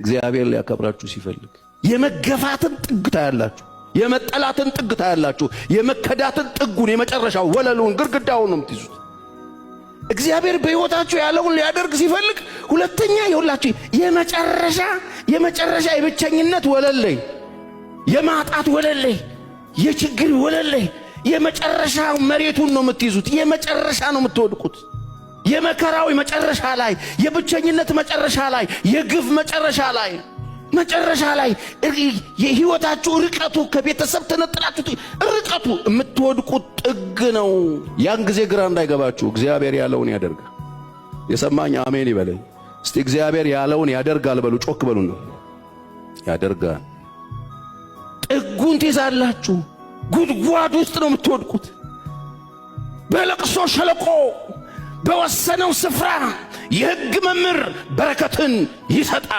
እግዚአብሔር ሊያከብራችሁ ሲፈልግ የመገፋትን ጥግ ታያላችሁ፣ የመጠላትን ጥግ ታያላችሁ፣ የመከዳትን ጥጉን የመጨረሻው ወለሉን ግርግዳውን ነው የምትይዙት። እግዚአብሔር በሕይወታችሁ ያለውን ሊያደርግ ሲፈልግ ሁለተኛ ይሁላችሁ የመጨረሻ የብቸኝነት ወለል ላይ፣ የማጣት ወለል ላይ፣ የችግር ወለል ላይ የመጨረሻ መሬቱን ነው የምትይዙት። የመጨረሻ ነው የምትወድቁት። የመከራው መጨረሻ ላይ፣ የብቸኝነት መጨረሻ ላይ፣ የግፍ መጨረሻ ላይ የሕይወታችሁ ርቀቱ ከቤተሰብ ተነጥላችሁ ርቀቱ የምትወድቁት ጥግ ነው። ያን ጊዜ ግራ እንዳይገባችሁ እግዚአብሔር ያለውን ያደርጋል። የሰማኝ አሜን ይበለኝ እስቲ። እግዚአብሔር ያለውን ያደርጋል በሉ፣ ጮክ በሉ ነው ያደርጋል። ጥጉን ትይዛላችሁ። ጉድጓድ ውስጥ ነው የምትወድቁት። በለቅሶ ሸለቆ በወሰነው ስፍራ የሕግ መምህር በረከትን ይሰጣል።